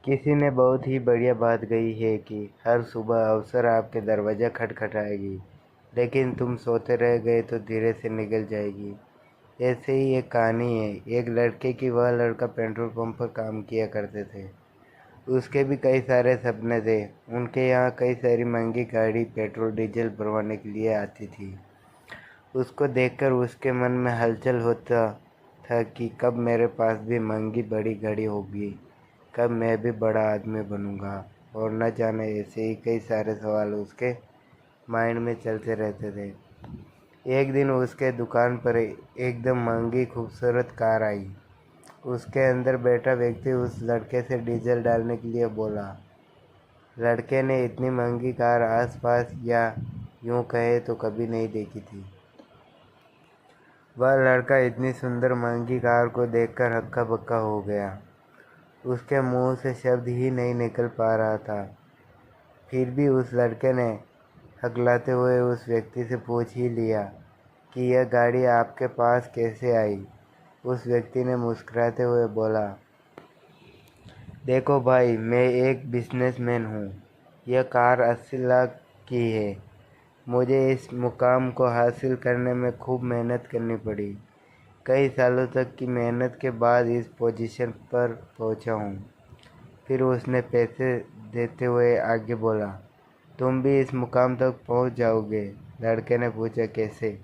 किसी ने बहुत ही बढ़िया बात कही है कि हर सुबह अवसर आपके दरवाज़ा खटखटाएगी, लेकिन तुम सोते रह गए तो धीरे से निकल जाएगी। ऐसे ही एक कहानी है एक लड़के की। वह लड़का पेट्रोल पंप पर काम किया करते थे। उसके भी कई सारे सपने थे। उनके यहाँ कई सारी महंगी गाड़ी पेट्रोल डीजल भरवाने के लिए आती थी। उसको देखकर उसके मन में हलचल होता था कि कब मेरे पास भी महंगी बड़ी गाड़ी होगी, कब मैं भी बड़ा आदमी बनूंगा। और न जाने ऐसे ही कई सारे सवाल उसके माइंड में चलते रहते थे। एक दिन उसके दुकान पर एकदम महंगी खूबसूरत कार आई। उसके अंदर बैठा व्यक्ति उस लड़के से डीजल डालने के लिए बोला। लड़के ने इतनी महंगी कार आसपास या यूं कहे तो कभी नहीं देखी थी। वह लड़का इतनी सुंदर महंगी कार को देखकर हक्का बक्का हो गया। उसके मुंह से शब्द ही नहीं निकल पा रहा था। फिर भी उस लड़के ने हकलाते हुए उस व्यक्ति से पूछ ही लिया कि यह गाड़ी आपके पास कैसे आई। उस व्यक्ति ने मुस्कुराते हुए बोला, देखो भाई, मैं एक बिजनेसमैन हूँ। यह कार 80 लाख की है। मुझे इस मुकाम को हासिल करने में खूब मेहनत करनी पड़ी। कई सालों तक की मेहनत के बाद इस पोजीशन पर पहुँचा हूँ। फिर उसने पैसे देते हुए आगे बोला, तुम भी इस मुकाम तक पहुँच जाओगे। लड़के ने पूछा, कैसे?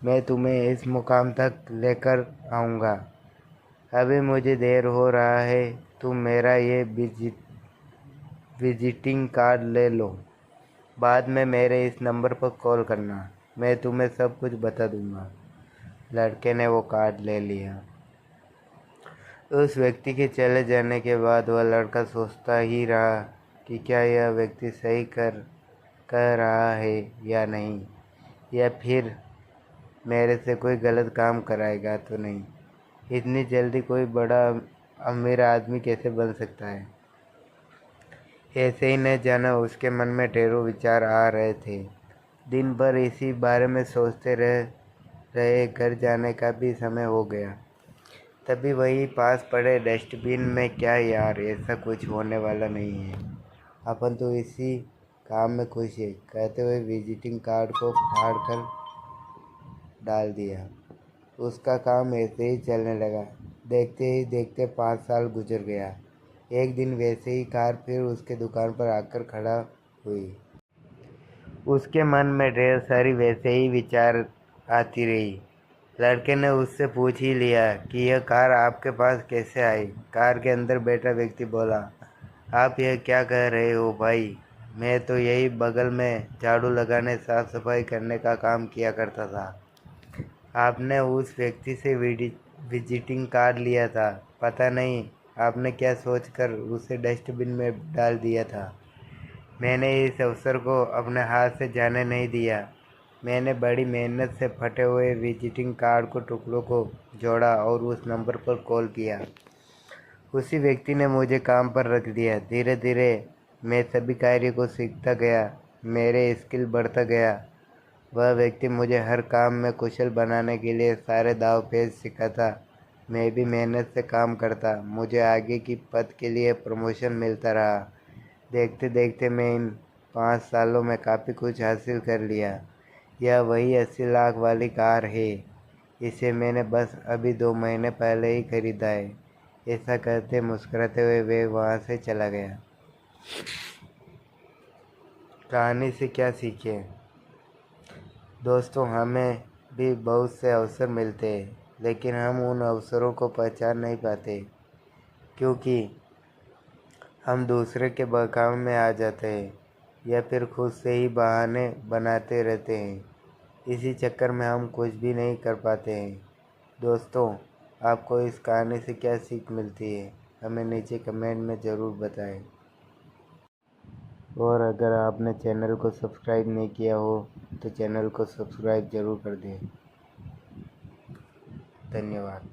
मैं तुम्हें इस मुकाम तक लेकर आऊँगा। अभी मुझे देर हो रहा है। तुम मेरा ये विजिटिंग कार्ड ले लो। बाद में मेरे इस नंबर पर कॉल करना। मैं तुम्हें सब कुछ बता दूंगा। लड़के ने वो कार्ड ले लिया। उस व्यक्ति के चले जाने के बाद वह लड़का सोचता ही रहा कि क्या यह व्यक्ति सही कह रहा है या नहीं, या फिर मेरे से कोई गलत काम कराएगा तो नहीं। इतनी जल्दी कोई बड़ा अमीर आदमी कैसे बन सकता है। ऐसे ही न जाना उसके मन में ढेरों विचार आ रहे थे। दिन भर इसी बारे में सोचते रहे। घर जाने का भी समय हो गया। तभी वही पास पड़े डस्टबिन में, क्या यार, ऐसा कुछ होने वाला नहीं है, अपन तो इसी काम में खुश है, कहते हुए विजिटिंग कार्ड को फाड़ कर डाल दिया। उसका काम ऐसे ही चलने लगा। देखते ही देखते 5 साल गुजर गया। एक दिन वैसे ही कार फिर उसके दुकान पर आकर खड़ा हुई। उसके मन में ढेर सारी वैसे ही विचार आती रही। लड़के ने उससे पूछ ही लिया कि यह कार आपके पास कैसे आई। कार के अंदर बैठा व्यक्ति बोला, आप यह क्या कह रहे हो भाई? मैं तो यही बगल में झाड़ू लगाने साफ सफाई करने का काम किया करता था। आपने उस व्यक्ति से विजिटिंग कार्ड लिया था। पता नहीं आपने क्या सोचकर उसे डस्टबिन में डाल दिया था। मैंने इस अवसर को अपने हाथ से जाने नहीं दिया। मैंने बड़ी मेहनत से फटे हुए विजिटिंग कार्ड को टुकड़ों को जोड़ा और उस नंबर पर कॉल किया। उसी व्यक्ति ने मुझे काम पर रख दिया। धीरे धीरे मैं सभी कार्य को सीखता गया। मेरे स्किल बढ़ता गया। वह व्यक्ति मुझे हर काम में कुशल बनाने के लिए सारे दाव पेच सिखाता। मैं भी मेहनत से काम करता। मुझे आगे की पद के लिए प्रमोशन मिलता रहा। देखते देखते मैं इन 5 सालों में काफ़ी कुछ हासिल कर लिया। यह वही 80 लाख वाली कार है। इसे मैंने बस अभी 2 महीने पहले ही खरीदा है। ऐसा कहते मुस्कुराते हुए वे वहाँ से चला गया। कहानी से क्या सीखे? दोस्तों, हमें भी बहुत से अवसर मिलते हैं, लेकिन हम उन अवसरों को पहचान नहीं पाते, क्योंकि हम दूसरे के बहकावे में आ जाते हैं या फिर खुद से ही बहाने बनाते रहते हैं। इसी चक्कर में हम कुछ भी नहीं कर पाते हैं। दोस्तों, आपको इस कहानी से क्या सीख मिलती है, हमें नीचे कमेंट में ज़रूर बताएं। और अगर आपने चैनल को सब्सक्राइब नहीं किया हो तो चैनल को सब्सक्राइब ज़रूर कर दें। धन्यवाद।